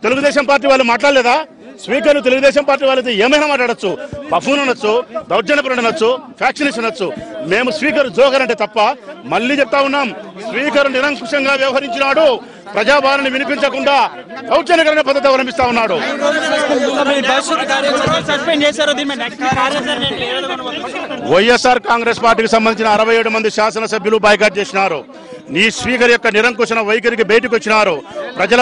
Telugu Desam party వాళ్ళు మాట్లాడలేదా? Speaker Telugu Desam party వాళ్ళతో ఏమైనా మాట్లాడచ్చు, బఫూన్ అనొచ్చు, దౌర్జన్యపరుడు అనొచ్చు, ఫ్యాక్షనిస్ట్ అనొచ్చు. మేము స్పీకర్ జోకర్ అంటే తప్ప మళ్ళీ చెప్తా ఉన్నాం, స్పీకర్ నిరంకుశంగా వ్యవహరించినాడు. ప్రజాభారాన్ని వినిపించకుండా దౌర్జన్యకరణ పద్ధతి అవలంబిస్తా ఉన్నాడు. వైఎస్ఆర్ కాంగ్రెస్ పార్టీకి సంబంధించిన 67 మంది శాసనసభ్యులు బాయ్కాట్ చేసినారు. ఈ స్పీకర్ యొక్క నిరంకుశన వైఖరికి బయటకు వచ్చినారు. ప్రజల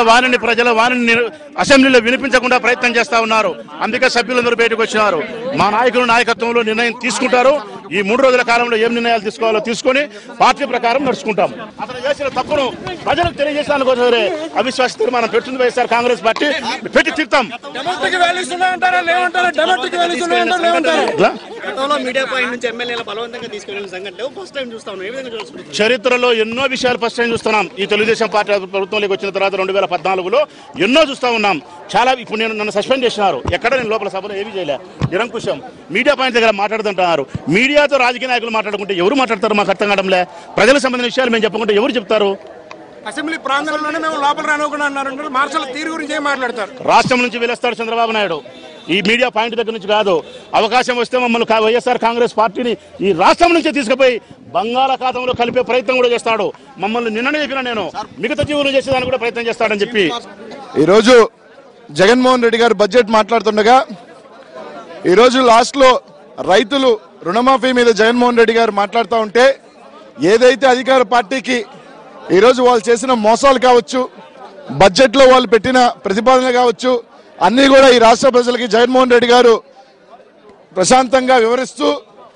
వాణిని అసెంబ్లీలో వినిపించకుండా ప్రయత్నం చేస్తా ఉన్నారు. అందుకే సభ్యులందరూ బయటకు వచ్చినారు. మా నాయకులు నాయకత్వంలో నిర్ణయం తీసుకుంటారు. ఈ 3 రోజుల కాలంలో ఏం నిర్ణయాలు తీసుకోవాలో తీసుకొని పార్టీ ప్రకారం నడుచుకుంటాం. అతను చేసిన తప్పును ప్రజలకు తెలియజేసడానికి కోసమే అవిశ్వాస తీర్మానం పెడుతుంది వైఎస్ఆర్ కాంగ్రెస్ పార్టీ. పెట్టి తీర్థం. చరిత్రలో ఎన్నో విషయాలు ఫస్ట్ టైం చూస్తున్నాం. ఈ తెలుగుదేశం పార్టీ ప్రభుత్వంలోకి వచ్చిన తర్వాత 2014లో ఎన్నో చూస్తా ఉన్నాం. చాలా ఇప్పుడు నన్ను సస్పెండ్ చేసినారు. ఎక్కడ నేను లోపల సభలో ఏమీ చేయలే. నిరంకుశం మీడియా పాయింట్ దగ్గర మాట్లాడుతుంటున్నారు. మీడియాతో రాజకీయ నాయకులు మాట్లాడుకుంటే ఎవరు మాట్లాడతారు? మాకు అర్థం కావడంలే. ప్రజలకు సంబంధించిన విషయాలు మేము చెప్పుకుంటే ఎవరు చెప్తారు? అసెంబ్లీ ప్రాంగణంలోనే మేము లోపల రానుకుండా అన్నారు. మార్షల్ తీరు గురించి ఏం మాట్లాడతారు? రాష్ట్రం నుంచి వెలుస్తాడు చంద్రబాబు నాయుడు. ఈ మీడియా పాయింట్ దగ్గర నుంచి కాదు. అవకాశం వస్తే మమ్మల్ని వైఎస్ఆర్ కాంగ్రెస్ పార్టీని ఈ రాష్ట్రం నుంచి తీసుకుపోయి బంగాళాఖాతంలో కలిపే ప్రయత్నం కూడా చేస్తాడు. మమ్మల్ని నిన్ననే చెప్పినా నేను మిగతా జీవులు చేసేదానికి కూడా ప్రయత్నం చేస్తాడని చెప్పి ఈరోజు జగన్మోహన్ రెడ్డి గారు బడ్జెట్ మాట్లాడుతుండగా ఈరోజు లాస్ట్లో రైతులు రుణమాఫీ మీద జగన్మోహన్ రెడ్డి గారు మాట్లాడుతూ ఉంటే ఏదైతే అధికార పార్టీకి ఈరోజు వాళ్ళు చేసిన మోసాలు కావచ్చు, బడ్జెట్లో వాళ్ళు పెట్టిన ప్రతిపాదనలు కావచ్చు, అన్నీ కూడా ఈ రాష్ట్ర ప్రజలకి జగన్మోహన్ రెడ్డి గారు ప్రశాంతంగా వివరిస్తూ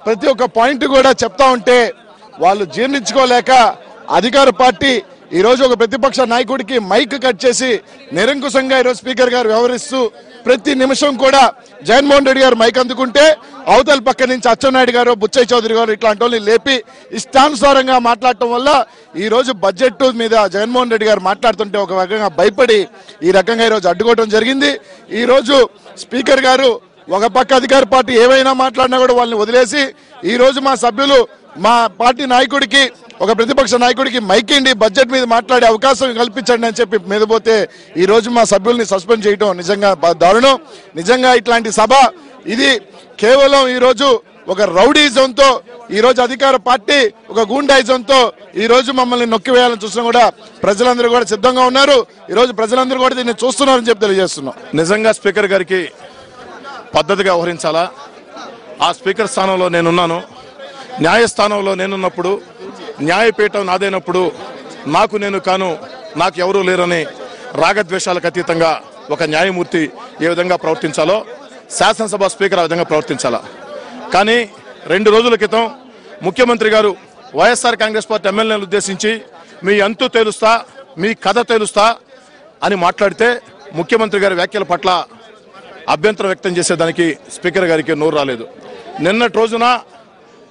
ప్రతి ఒక్క పాయింట్ కూడా చెప్తా ఉంటే వాళ్ళు జీర్ణించుకోలేక అధికార పార్టీ ఈరోజు ఒక ప్రతిపక్ష నాయకుడికి మైక్ కట్ చేసి నిరంకుశంగా ఈరోజు స్పీకర్ గారు వ్యవహరిస్తూ ప్రతి నిమిషం కూడా జగన్మోహన్ రెడ్డి గారు మైక్ అందుకుంటే అవతల పక్క నుంచి అచ్చెన్నాయుడు గారు, బుచ్చయ్య చౌదరి గారు ఇట్లాంటి వాళ్ళని లేపి ఇష్టానుసారంగా మాట్లాడటం వల్ల ఈరోజు బడ్జెట్ మీద జగన్మోహన్ రెడ్డి గారు మాట్లాడుతుంటే ఒక రకంగా భయపడి ఈ రకంగా ఈరోజు అడ్డుకోవడం జరిగింది. ఈరోజు స్పీకర్ గారు ఒక పక్క అధికార పార్టీ ఏమైనా మాట్లాడినా కూడా వాళ్ళని వదిలేసి ఈరోజు మా సభ్యులు మా పార్టీ నాయకుడికి ఒక ప్రతిపక్ష నాయకుడికి మైకిండి బడ్జెట్ మీద మాట్లాడే అవకాశం కల్పించండి అని చెప్పి మీదపోతే ఈరోజు మా సభ్యుల్ని సస్పెండ్ చేయడం నిజంగా దారుణం. నిజంగా ఇట్లాంటి సభ ఇది కేవలం ఈరోజు ఒక రౌడీజంతో ఈరోజు అధికార పార్టీ ఒక గూండాయిజంతో ఈరోజు మమ్మల్ని నొక్కివేయాలని చూసినా కూడా ప్రజలందరూ కూడా సిద్ధంగా ఉన్నారు. ఈరోజు ప్రజలందరూ కూడా దీన్ని చూస్తున్నారని చెప్పి తెలియజేస్తున్నాం. నిజంగా స్పీకర్ గారికి పద్ధతిగా వ్యవహరించాలా. ఆ స్పీకర్ స్థానంలో నేనున్నాను. న్యాయస్థానంలో నేనున్నప్పుడు, న్యాయపీఠం నాదైనప్పుడు నాకు నేను కాను, నాకు ఎవరూ లేరని రాగద్వేషాలకు అతీతంగా ఒక న్యాయమూర్తి ఏ విధంగా ప్రవర్తించాలో శాసనసభ స్పీకర్ ఆ విధంగా ప్రవర్తించాలా. కానీ 2 రోజుల క్రితం ముఖ్యమంత్రి గారు వైఎస్ఆర్ కాంగ్రెస్ పార్టీ ఎమ్మెల్యేలను ఉద్దేశించి మీ అంతు తేలుస్తా, మీ కథ తేలుస్తా అని మాట్లాడితే ముఖ్యమంత్రి గారి వ్యాఖ్యల పట్ల అభ్యంతరం వ్యక్తం చేసేదానికి స్పీకర్ గారికి నోరు రాలేదు. నిన్నటి రోజున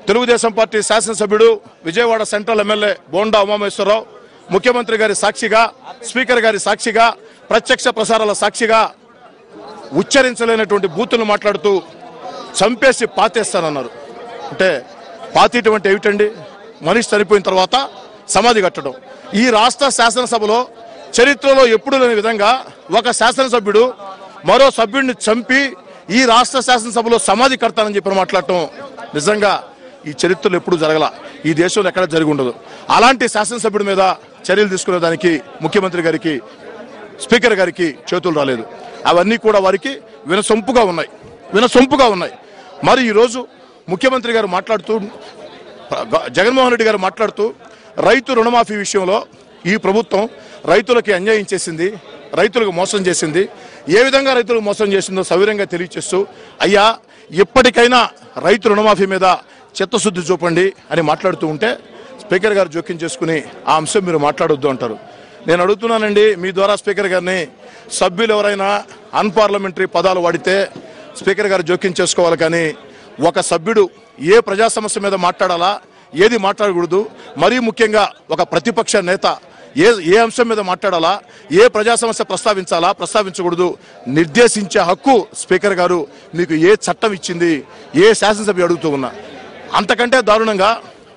తెలుగుదేశం పార్టీ శాసనసభ్యుడు విజయవాడ సెంట్రల్ ఎమ్మెల్యే బోండా ఉమామేశ్వరరావు ముఖ్యమంత్రి గారి సాక్షిగా, స్పీకర్ గారి సాక్షిగా, ప్రత్యక్ష ప్రసారాల సాక్షిగా ఉచ్చరించలేనటువంటి బూతులు మాట్లాడుతూ చంపేసి పాతేస్తానన్నారు. అంటే పాతేయటం అంటే ఏమిటండి? మనిషి చనిపోయిన తర్వాత సమాధి కట్టడం. ఈ రాష్ట్ర శాసనసభలో చరిత్రలో ఎప్పుడు లేని విధంగా ఒక శాసనసభ్యుడు మరో సభ్యుడిని చంపి ఈ రాష్ట్ర శాసనసభలో సమాధి కడతానని చెప్పి మాట్లాడటం నిజంగా ఈ చరిత్రలో ఎప్పుడు జరగల, ఈ దేశంలో ఎక్కడ జరిగి ఉండదు. అలాంటి శాసనసభ్యుడి మీద చర్యలు తీసుకునేదానికి ముఖ్యమంత్రి గారికి, స్పీకర్ గారికి చేతులు రాలేదు. అవన్నీ కూడా వారికి వినసొంపుగా ఉన్నాయి. మరి ఈరోజు ముఖ్యమంత్రి గారు మాట్లాడుతూ, జగన్మోహన్ రెడ్డి గారు మాట్లాడుతూ రైతు రుణమాఫీ విషయంలో ఈ ప్రభుత్వం రైతులకి అన్యాయం చేసింది, రైతులకు మోసం చేసింది, ఏ విధంగా రైతులకు మోసం చేసిందో సవివరంగా తెలియచేస్తూ అయ్యా ఇప్పటికైనా రైతు రుణమాఫీ మీద చిత్తశుద్ధి చూపండి అని మాట్లాడుతూ ఉంటే స్పీకర్ గారు జోక్యం చేసుకుని ఆ అంశం మీరు మాట్లాడొద్దు అంటారు. నేను అడుగుతున్నానండి మీ ద్వారా స్పీకర్ గారిని, సభ్యులు ఎవరైనా అన్పార్లమెంటరీ పదాలు వాడితే స్పీకర్ గారు జోక్యం చేసుకోవాలి. కానీ ఒక సభ్యుడు ఏ ప్రజా సమస్య మీద మాట్లాడాలా, ఏది మాట్లాడకూడదు, మరీ ముఖ్యంగా ఒక ప్రతిపక్ష నేత ఏ అంశం మీద మాట్లాడాలా, ఏ ప్రజా సమస్య ప్రస్తావించాలా, ప్రస్తావించకూడదు నిర్దేశించే హక్కు స్పీకర్ గారు మీకు ఏ చట్టం ఇచ్చింది, ఏ శాసనసభ్యుడు అడుగుతూ ఉన్నా. అంతకంటే దారుణంగా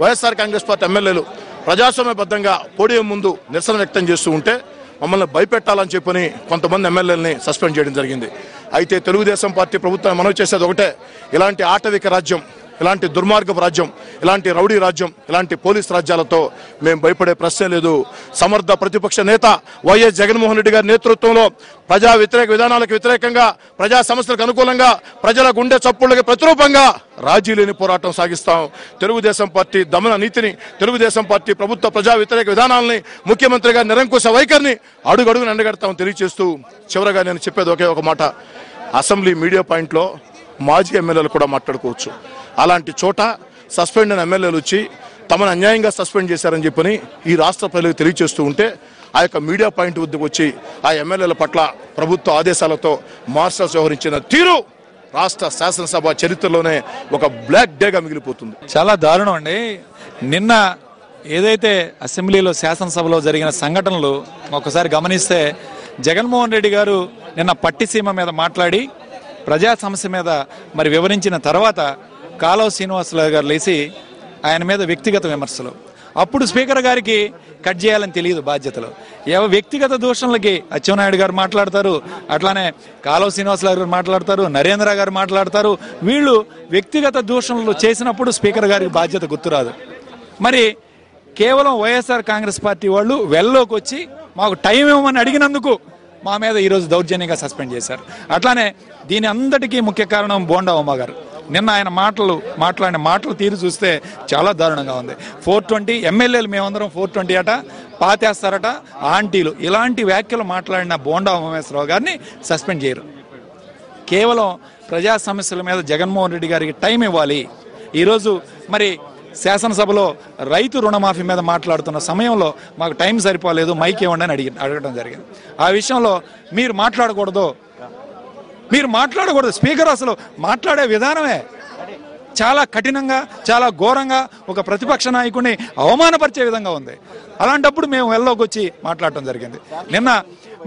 వైఎస్ఆర్ కాంగ్రెస్ పార్టీ ఎమ్మెల్యేలు ప్రజాస్వామ్యబద్ధంగా పోడియం ముందు నిరసన వ్యక్తం చేస్తూ ఉంటే మమ్మల్ని భయపెట్టాలని చెప్పని కొంతమంది ఎమ్మెల్యేలని సస్పెండ్ చేయడం జరిగింది. అయితే తెలుగుదేశం పార్టీ ప్రభుత్వం మనవి చేసేది ఒకటే, ఇలాంటి ఆటవిక రాజ్యం, ఇలాంటి దుర్మార్గపు రాజ్యం, ఇలాంటి రౌడీ రాజ్యం, ఇలాంటి పోలీస్ రాజ్యాలతో మేము భయపడే ప్రశ్నే లేదు. సమర్థ ప్రతిపక్ష నేత వైఎస్ జగన్మోహన్ రెడ్డి గారి నేతృత్వంలో ప్రజా వ్యతిరేక విధానాలకు వ్యతిరేకంగా, ప్రజా సమస్యలకు అనుకూలంగా, ప్రజల గుండె చప్పుళ్ళకి ప్రతిరూపంగా రాజీ లేని పోరాటం సాగిస్తాం. తెలుగుదేశం పార్టీ దమన నీతిని, తెలుగుదేశం పార్టీ ప్రభుత్వ ప్రజా వ్యతిరేక విధానాలని, ముఖ్యమంత్రిగా నిరంకుశ వైఖరిని అడుగడుగున ఎండగడతామని తెలియజేస్తూ చివరగా నేను చెప్పేది ఒకే ఒక మాట, అసెంబ్లీ మీడియా పాయింట్లో మాజీ ఎమ్మెల్యేలు కూడా మాట్లాడుకోవచ్చు. అలాంటి చోట సస్పెండ్ అయిన ఎమ్మెల్యేలు వచ్చి తమను అన్యాయంగా సస్పెండ్ చేశారని చెప్పని ఈ రాష్ట్ర ప్రజలకు తెలియజేస్తూ ఉంటే ఆ యొక్క మీడియా పాయింట్ వద్దకు వచ్చి ఆ ఎమ్మెల్యేల పట్ల ప్రభుత్వ ఆదేశాలతో మార్షల్స్ వ్యవహరించిన తీరు రాష్ట్ర శాసనసభ చరిత్రలోనే ఒక బ్లాక్ డేగా మిగిలిపోతుంది. చాలా దారుణం అండి. నిన్న ఏదైతే అసెంబ్లీలో శాసనసభలో జరిగిన సంఘటనలు ఒకసారి గమనిస్తే, జగన్మోహన్ రెడ్డి గారు నిన్న పట్టిసీమ మీద మాట్లాడి ప్రజా సమస్య మీద మరి వివరించిన తర్వాత కాలువ శ్రీనివాసరావు గారు లేచి ఆయన మీద వ్యక్తిగత విమర్శలు. అప్పుడు స్పీకర్ గారికి కట్ చేయాలని తెలియదు బాధ్యతలు. వ్యక్తిగత దూషణలకి అచ్చెన్నాయుడు గారు మాట్లాడతారు, అట్లానే కాలువ శ్రీనివాసరావు గారు మాట్లాడతారు, నరేంద్ర గారు మాట్లాడతారు. వీళ్ళు వ్యక్తిగత దూషణలు చేసినప్పుడు స్పీకర్ గారికి బాధ్యత గుర్తురాదు. మరి కేవలం వైఎస్ఆర్ కాంగ్రెస్ పార్టీ వాళ్ళు వెల్లోకి వచ్చి మాకు టైం ఇవ్వమని అడిగినందుకు మా మీద ఈరోజు దౌర్జన్యంగా సస్పెండ్ చేశారు. అట్లానే దీని అంతటికీ ముఖ్య కారణం బోండా ఉమ్మ గారు. నిన్న ఆయన మాట్లాడిన మాటలు తీరు చూస్తే చాలా దారుణంగా ఉంది. 420 ఎమ్మెల్యేలు మేమందరం 420 అట, పాతేస్తారట, ఆంటీలు, ఇలాంటి వ్యాఖ్యలు మాట్లాడిన బోండా ఉమేశ్వరరావు గారిని సస్పెండ్ చేయరు. కేవలం ప్రజా సమస్యల మీద జగన్మోహన్ రెడ్డి గారికి టైం ఇవ్వాలి. ఈరోజు మరి శాసనసభలో రైతు రుణమాఫీ మీద మాట్లాడుతున్న సమయంలో మాకు టైం సరిపోలేదు, మైక్ ఇవ్వండి అని అడగడం జరిగింది. ఆ విషయంలో మీరు మాట్లాడకూడదు. స్పీకర్ అసలు మాట్లాడే విధానమే చాలా కఠినంగా, చాలా ఘోరంగా ఒక ప్రతిపక్ష నాయకుడిని అవమానపరిచే విధంగా ఉంది. అలాంటప్పుడు మేము వెళ్ళలోకి వచ్చి మాట్లాడటం జరిగింది. నిన్న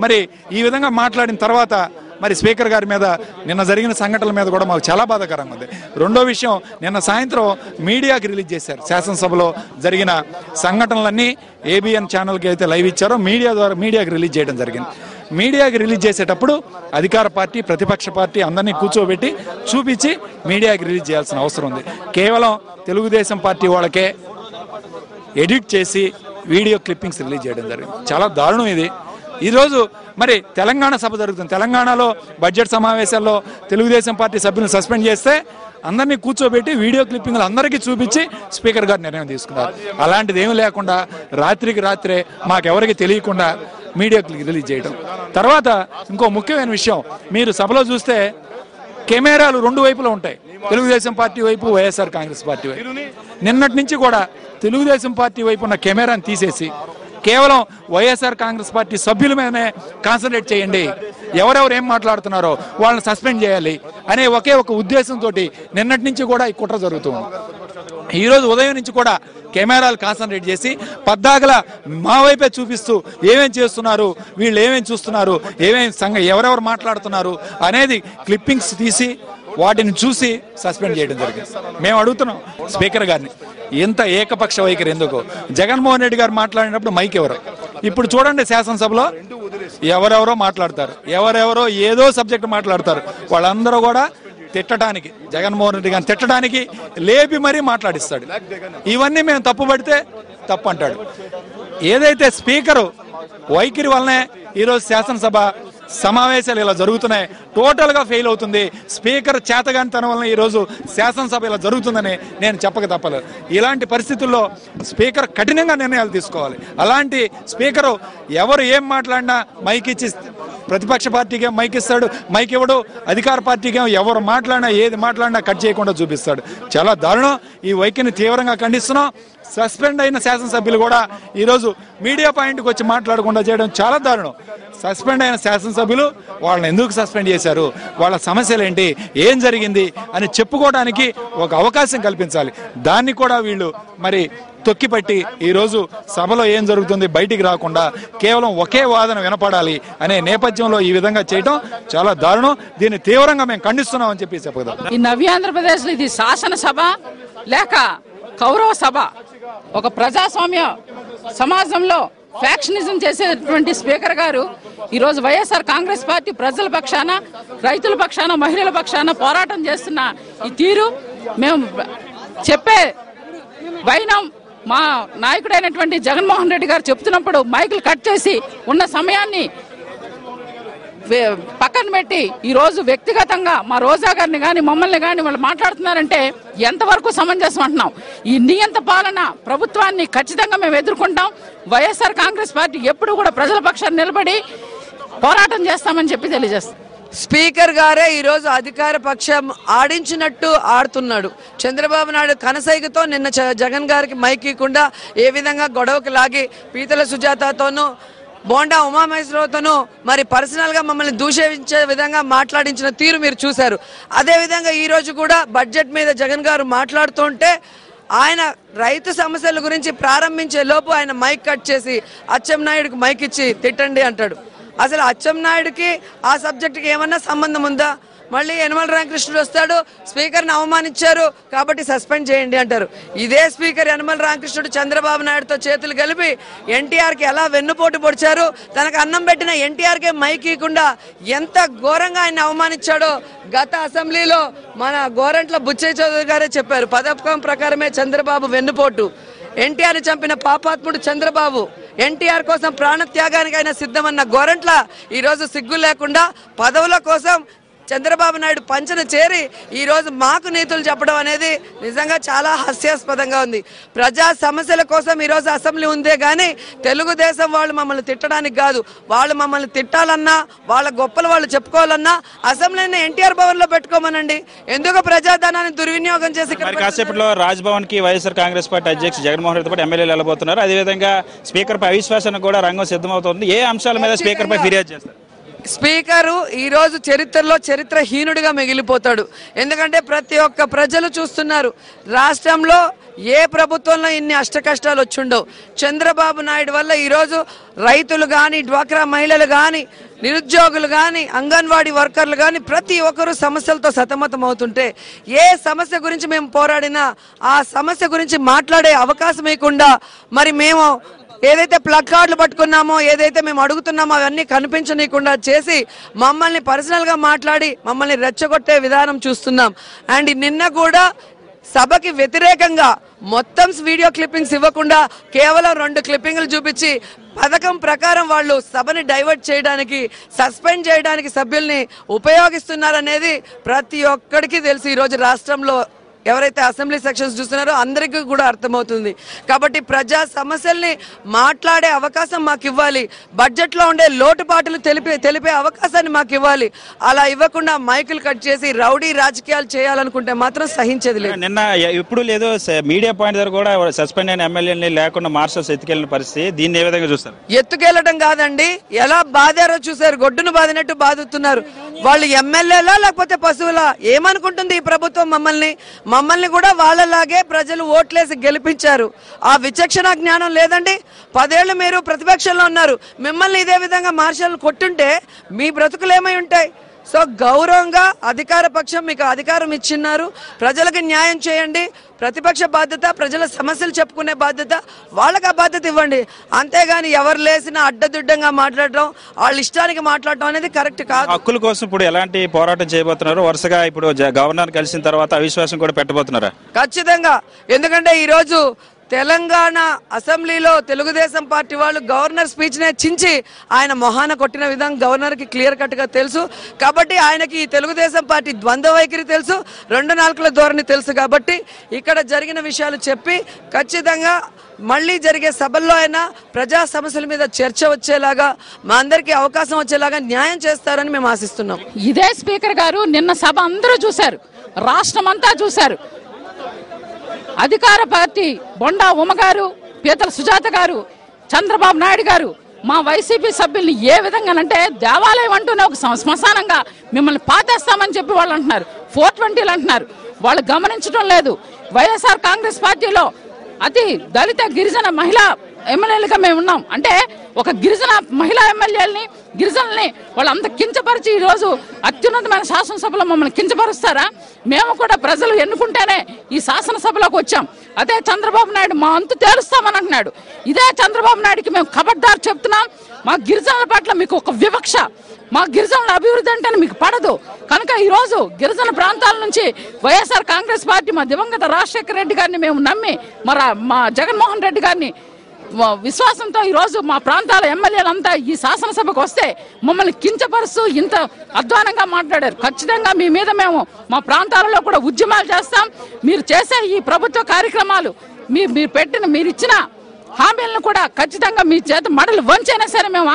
మరి ఈ విధంగా మాట్లాడిన తర్వాత మరి స్పీకర్ గారి మీద నిన్న జరిగిన సంఘటనల మీద కూడా మాకు చాలా బాధాకరంగా ఉంది. రెండో విషయం, నిన్న సాయంత్రం మీడియాకి రిలీజ్ చేశారు. శాసనసభలో జరిగిన సంఘటనలన్నీ ఏబిఎన్ ఛానల్కి అయితే లైవ్ ఇచ్చారో మీడియాకి రిలీజ్ చేయడం జరిగింది. మీడియాకి రిలీజ్ చేసేటప్పుడు అధికార పార్టీ, ప్రతిపక్ష పార్టీ అందరినీ కూర్చోబెట్టి చూపించి మీడియాకి రిలీజ్ చేయాల్సిన అవసరం ఉంది. కేవలం తెలుగుదేశం పార్టీ వాళ్ళకే ఎడిట్ చేసి వీడియో క్లిప్పింగ్స్ రిలీజ్ చేయడం జరిగింది. చాలా దారుణం ఇది. ఈరోజు మరి తెలంగాణ సభ జరుగుతుంది. తెలంగాణలో బడ్జెట్ సమావేశాల్లో తెలుగుదేశం పార్టీ సభ్యులను సస్పెండ్ చేస్తే అందరినీ కూర్చోబెట్టి వీడియో క్లిప్పింగ్లు అందరికీ చూపించి స్పీకర్ గారు నిర్ణయం తీసుకున్నారు. అలాంటిది ఏమీ లేకుండా రాత్రికి రాత్రే మాకెవరికి తెలియకుండా మీడియాకి రిలీజ్ చేయడం. తర్వాత ఇంకో ముఖ్యమైన విషయం, మీరు సభలో చూస్తే కెమెరాలు రెండు వైపులో ఉంటాయి, తెలుగుదేశం పార్టీ వైపు, వైఎస్ఆర్ కాంగ్రెస్ పార్టీ వైపు. నిన్నటి నుంచి కూడా తెలుగుదేశం పార్టీ వైపు ఉన్న కెమెరాను తీసేసి కేవలం వైఎస్ఆర్ కాంగ్రెస్ పార్టీ సభ్యుల మీదనే కాన్సన్ట్రేట్ చేయండి, ఎవరెవరు ఏం మాట్లాడుతున్నారో వాళ్ళని సస్పెండ్ చేయాలి అనే ఒకే ఒక ఉద్దేశంతో నిన్నటి నుంచి కూడా ఈ కుట్ర జరుగుతుంది. ఈరోజు ఉదయం నుంచి కూడా కెమెరాలు కాన్సన్ట్రేట్ చేసి పద్దాకలా మా వైపే చూపిస్తూ ఏమేం చేస్తున్నారు, వీళ్ళు ఏమేం చూస్తున్నారు, ఎవరెవరు మాట్లాడుతున్నారు అనేది క్లిప్పింగ్స్ తీసి వాటిని చూసి సస్పెండ్ చేయడం జరిగింది. మేము అడుగుతున్నాం స్పీకర్ గారిని, ఎంత ఏకపక్ష వైఖరి ఎందుకు? జగన్మోహన్ రెడ్డి గారు మాట్లాడినప్పుడు మైక్ ఎవరు? ఇప్పుడు చూడండి శాసనసభలో ఎవరెవరో మాట్లాడతారు, ఎవరెవరో ఏదో సబ్జెక్ట్ మాట్లాడతారు. వాళ్ళందరూ కూడా తిట్టడానికి, జగన్మోహన్ రెడ్డి గారిని తిట్టడానికి లేపి మరీ మాట్లాడిస్తాడు. ఇవన్నీ మేము తప్పుపడితే తప్పు అంటాడు. ఏదైతే స్పీకరు వైఖరి వల్లనే ఈరోజు శాసనసభ సమావేశాలు ఇలా జరుగుతున్నాయి, టోటల్గా ఫెయిల్ అవుతుంది. స్పీకర్ చేతగానితనం వలన ఈరోజు శాసనసభ ఇలా జరుగుతుందని నేను చెప్పక తప్పలేదు. ఇలాంటి పరిస్థితుల్లో స్పీకర్ కఠినంగా నిర్ణయాలు తీసుకోవాలి. అలాంటి స్పీకరు ఎవరు ఏం మాట్లాడినా మైక్ ఇచ్చి, ప్రతిపక్ష పార్టీకి మైక్ ఇస్తాడు, మైక్ ఇవ్వడు, అధికార పార్టీకి ఎవరు మాట్లాడినా ఏది మాట్లాడినా కట్ చేయకుండా చూపిస్తాడు. చాలా దారుణం. ఈ వైఖరిని తీవ్రంగా ఖండిస్తున్నాం. సస్పెండ్ అయిన శాసనసభ్యులు కూడా ఈరోజు మీడియా పాయింట్కి వచ్చి మాట్లాడకుండా చేయడం చాలా దారుణం. సస్పెండ్ అయిన శాసనసభ్యులు వాళ్ళని ఎందుకు సస్పెండ్ చేశారు, వాళ్ళ సమస్యలు ఏంటి, ఏం జరిగింది అని చెప్పుకోవడానికి ఒక అవకాశం కల్పించాలి. దాన్ని కూడా వీళ్ళు మరి తొక్కిపట్టి ఈరోజు సభలో ఏం జరుగుతుంది బయటికి రాకుండా కేవలం ఒకే వాదన వినపడాలి అనే నేపథ్యంలో ఈ విధంగా చేయడం చాలా దారుణం. దీన్ని తీవ్రంగా మేము ఖండిస్తున్నాం అని చెప్పి చెప్పగలం. ఈ నవ్యాంధ్రప్రదేశ్ లో ఇది శాసనసభ లేక కౌరవ సభ? ఒక ప్రజాస్వామ్య సమాజంలో ఫ్యాక్షనిజం చేసేటువంటి స్పీకర్ గారు ఈరోజు వైఎస్ఆర్ కాంగ్రెస్ పార్టీ ప్రజల పక్షాన, రైతుల పక్షాన, మహిళల పక్షాన పోరాటం చేస్తున్న ఈ తీరు మేము చెప్పే వైనం మా నాయకుడైనటువంటి జగన్మోహన్ రెడ్డి గారు చెప్తున్నప్పుడు మైకులు కట్ చేసి ఉన్న సమయాన్ని పక్కన పెట్టి ఈరోజు వ్యక్తిగతంగా మా రోజా గారిని కానీ మమ్మల్ని కానీ వాళ్ళు మాట్లాడుతున్నారంటే ఎంతవరకు సమంజసం అంటున్నాం. ఈ నియంత పాలన ప్రభుత్వాన్ని ఖచ్చితంగా మేము ఎదుర్కొంటాం. వైఎస్ఆర్ కాంగ్రెస్ పార్టీ ఎప్పుడు కూడా ప్రజల పక్షాన్ని నిలబడి పోరాటం చేస్తామని చెప్పి తెలియజేస్తాం. స్పీకర్ గారే ఈరోజు అధికార పక్షం ఆడించినట్టు ఆడుతున్నాడు. చంద్రబాబు నాయుడు కనసైగతో నిన్న జగన్ గారికి మైక్ ఇవ్వకుండా ఏ విధంగా గొడవకు లాగి పీతల సుజాతతోనూ బోండా ఉమామహేశ్వరరావుతోనూ మరి పర్సనల్ గా మమ్మల్ని దూషించే విధంగా మాట్లాడించిన తీరు మీరు చూశారు. అదేవిధంగా ఈ రోజు కూడా బడ్జెట్ మీద జగన్ గారు మాట్లాడుతుంటే ఆయన రైతు సమస్యల గురించి ప్రారంభించే లోపు ఆయన మైక్ కట్ చేసి అచ్చెన్నాయుడికి మైక్ ఇచ్చి తిట్టండి అంటాడు. అసలు అచ్చెన్నాయుడికి ఆ సబ్జెక్టుకి ఏమన్నా సంబంధం ఉందా? మళ్ళీ యనమల రామకృష్ణుడు వస్తాడు, స్పీకర్ని అవమానించారు కాబట్టి సస్పెండ్ చేయండి అంటారు. ఇదే స్పీకర్ యనమల రామకృష్ణుడు చంద్రబాబు నాయుడుతో చేతులు కలిపి ఎన్టీఆర్కి ఎలా వెన్నుపోటు పొడిచారు, తనకు అన్నం పెట్టిన ఎన్టీఆర్కే మైక్ ఇవ్వకుండా ఎంత ఘోరంగా ఆయన అవమానించాడో గత అసెంబ్లీలో మన గోరంట్ల బుచ్చయ్య చౌదరి గారే చెప్పారు. పథకం ప్రకారమే చంద్రబాబు వెన్నుపోటు. ఎన్టీఆర్ని చంపిన పాపాత్ముడు చంద్రబాబు, ఎన్టీఆర్ కోసం ప్రాణ త్యాగానికైనా సిద్ధమన్న గోరంట్ల ఈరోజు సిగ్గు లేకుండా పదవుల కోసం చంద్రబాబు నాయుడు పంచన చేరి ఈరోజు మాకు నీతులు చెప్పడం అనేది నిజంగా చాలా హాస్యాస్పదంగా ఉంది. ప్రజా సమస్యల కోసం ఈరోజు అసెంబ్లీ ఉందే కానీ తెలుగుదేశం వాళ్ళు మమ్మల్ని తిట్టడానికి కాదు. వాళ్ళు మమ్మల్ని తిట్టాలన్నా, వాళ్ళ గొప్పలు వాళ్ళు చెప్పుకోవాలన్నా అసెంబ్లీని ఎన్టీఆర్ భవన్ లో పెట్టుకోమనండి. ఎందుకు ప్రజాధనాన్ని దుర్వినియోగం చేసి కాసేపట్లో రాజ్భవన్ కి వైఎస్ఆర్ కాంగ్రెస్ పార్టీ అధ్యక్షుడు జగన్మోహన్ రెడ్డి పాటు ఎమ్మెల్యేలు వెళ్ళబోతున్నారు. అదేవిధంగా స్పీకర్ పై అవిశ్వాసానికి కూడా రంగం సిద్ధమవుతుంది. ఏ అంశాల మీద స్పీకర్ పై ఫిర్యాదు చేస్తారు? స్పీకరు ఈరోజు చరిత్రలో చరిత్రహీనుడిగా మిగిలిపోతాడు. ఎందుకంటే ప్రతి ఒక్క ప్రజలు చూస్తున్నారు, రాష్ట్రంలో ఏ ప్రభుత్వంలో ఇన్ని అష్టకష్టాలు వచ్చుండవు. చంద్రబాబు నాయుడు వల్ల ఈరోజు రైతులు కానీ, డ్వాక్రా మహిళలు కానీ, నిరుద్యోగులు కానీ, అంగన్వాడీ వర్కర్లు కానీ ప్రతి ఒక్కరూ సమస్యలతో సతమతం అవుతుంటే ఏ సమస్య గురించి మేము పోరాడినా ఆ సమస్య గురించి మాట్లాడే అవకాశం ఇవ్వకుండా మరి మేము ఏదైతే ప్లగ్ కార్డులు పట్టుకున్నామో, ఏదైతే మేము అడుగుతున్నామో అవన్నీ కనిపించనీయకుండా చేసి మమ్మల్ని పర్సనల్ గా మాట్లాడి మమ్మల్ని రెచ్చగొట్టే విధానం చూస్తున్నాం. అండ్ నిన్న కూడా సభకి వ్యతిరేకంగా మొత్తం వీడియో క్లిప్పింగ్స్ ఇవ్వకుండా కేవలం 2 క్లిప్పింగ్లు చూపించి పథకం ప్రకారం వాళ్ళు సభని డైవర్ట్ చేయడానికి, సస్పెండ్ చేయడానికి సభ్యుల్ని ఉపయోగిస్తున్నారనేది ప్రతి ఒక్కడికి తెలుసు. ఈరోజు రాష్ట్రంలో ఎవరైతే అసెంబ్లీ సెక్షన్స్ చూస్తున్నారో అందరికీ కూడా అర్థమవుతుంది. కాబట్టి ప్రజా సమస్యల్ని మాట్లాడే అవకాశం మాకు ఇవ్వాలి. బడ్జెట్లో ఉండే లోటుపాట్లు తెలిపే అవకాశాన్ని మాకు ఇవ్వాలి. అలా ఇవ్వకుండా మైకులు కట్ చేసి రౌడీ రాజకీయాలు చేయాలనుకుంటే మాత్రం సహించేది లేదు. నిన్న ఇప్పుడు లేదు మీడియా పాయింట్ దగ్గర కూడా సస్పెండ్ అయిన ఎమ్మెల్యేని లేకుండా మార్షల్స్ ఎత్తుకెళ్లిన పరిస్థితి, దీన్ని ఏ విధంగా చూస్తారు? ఎత్తుకెళ్లడం కాదండి, ఎలా బాధారో చూసారు. గొడ్డును బాదినట్టు బాదుతున్నారు. వాళ్ళు ఎమ్మెల్యేలా లేకపోతే పశువులా? ఏమనుకుంటుంది ఈ ప్రభుత్వం మమ్మల్ని కూడా వాళ్ళలాగే ప్రజలు ఓట్లేసి గెలిపించారు. ఆ విచక్షణ జ్ఞానం లేదండి. 10 ఏళ్ళు మీరు ప్రతిపక్షంలో ఉన్నారు. మిమ్మల్ని ఇదే విధంగా మార్షల్ కొట్టుంటే మీ బ్రతుకులు ఏమై ఉంటాయి? సో గౌరవంగా అధికార పక్షం మీకు అధికారం ఇచ్చిన్నారు, ప్రజలకు న్యాయం చేయండి. ప్రతిపక్ష బాధ్యత, ప్రజల సమస్యలు చెప్పుకునే బాధ్యత, వాళ్ళకి ఆ బాధ్యత ఇవ్వండి. అంతేగాని ఎవరు లేసినా అడ్డదిడ్డంగా మాట్లాడటం, వాళ్ళ ఇష్టానికి మాట్లాడటం అనేది కరెక్ట్ కాదు. హక్కుల కోసం ఇప్పుడు ఎలాంటి పోరాటం చేయబోతున్నారు? వరుసగా ఇప్పుడు గవర్నర్ కలిసిన తర్వాత అవిశ్వాసం కూడా పెట్టబోతున్నారా? ఖచ్చితంగా. ఎందుకంటే ఈరోజు తెలంగాణ అసెంబ్లీలో తెలుగుదేశం పార్టీ వాళ్ళు గవర్నర్ స్పీచ్ నే చించి ఆయన మొహాన కొట్టిన విధంగా గవర్నర్ కి క్లియర్ కట్ గా తెలుసు. కాబట్టి ఆయనకి ఈ తెలుగుదేశం పార్టీ ద్వంద్వ వైఖరి తెలుసు, 2 నాలుకల ధోరణి తెలుసు. కాబట్టి ఇక్కడ జరిగిన విషయాలు చెప్పి ఖచ్చితంగా మళ్ళీ జరిగే సభల్లో అయినా ప్రజా సమస్యల మీద చర్చ వచ్చేలాగా, మా అందరికీ అవకాశం వచ్చేలాగా న్యాయం చేస్తారని మేము ఆశిస్తున్నాం. ఇదే స్పీకర్ గారు నిన్న సభ అందరూ చూశారు, రాష్ట్రం అంతా చూశారు. అధికార పార్టీ బొండా ఉమ గారు, పీతల సుజాత గారు, చంద్రబాబు నాయుడు గారు మా వైసీపీ సభ్యుల్ని ఏ విధంగానంటే దేవాలయం అంటూనే ఒక శ్మశానంగా మిమ్మల్ని పాతేస్తామని చెప్పి వాళ్ళు అంటున్నారు. 420 అంటున్నారు. వాళ్ళు గమనించడం లేదు. వైఎస్ఆర్ కాంగ్రెస్ పార్టీలో అతి దళిత గిరిజన మహిళా ఎమ్మెల్యేలుగా మేము ఉన్నాం. అంటే ఒక గిరిజన మహిళా ఎమ్మెల్యేలని గిరిజనుల్ని వాళ్ళంత కించపరిచి ఈరోజు అత్యున్నతమైన శాసనసభలో మమ్మల్ని కించపరుస్తారా? మేము కూడా ప్రజలు ఎన్నుకుంటేనే ఈ శాసనసభలోకి వచ్చాం. అదే చంద్రబాబు నాయుడు మా అంతు తేలుస్తామని అంటున్నాడు. ఇదే చంద్రబాబు నాయుడుకి మేము ఖబర్దార్ చెప్తున్నాం. మా గిరిజనుల పట్ల మీకు ఒక వివక్ష, మా గిరిజనుల అభివృద్ధి అంటే మీకు పడదు కనుక ఈరోజు గిరిజన ప్రాంతాల నుంచి వైఎస్ఆర్ కాంగ్రెస్ పార్టీ మా దివంగత రాజశేఖర రెడ్డి గారిని మేము నమ్మి మా జగన్మోహన్ రెడ్డి గారిని విశ్వాసంతో ఈరోజు మా ప్రాంతాల ఎమ్మెల్యేలంతా ఈ శాసనసభకు వస్తే మమ్మల్ని కించపరుస్తూ ఇంత అధ్వానంగా మాట్లాడారు. ఖచ్చితంగా మీ మీద మేము మా ప్రాంతాలలో కూడా ఉద్యమాలు చేస్తాం. మీరు చేసే ఈ ప్రభుత్వ కార్యక్రమాలు మీరు ఇచ్చిన హామీలను కూడా ఖచ్చితంగా మీ చేత మడలు వంచైనా సరే మేము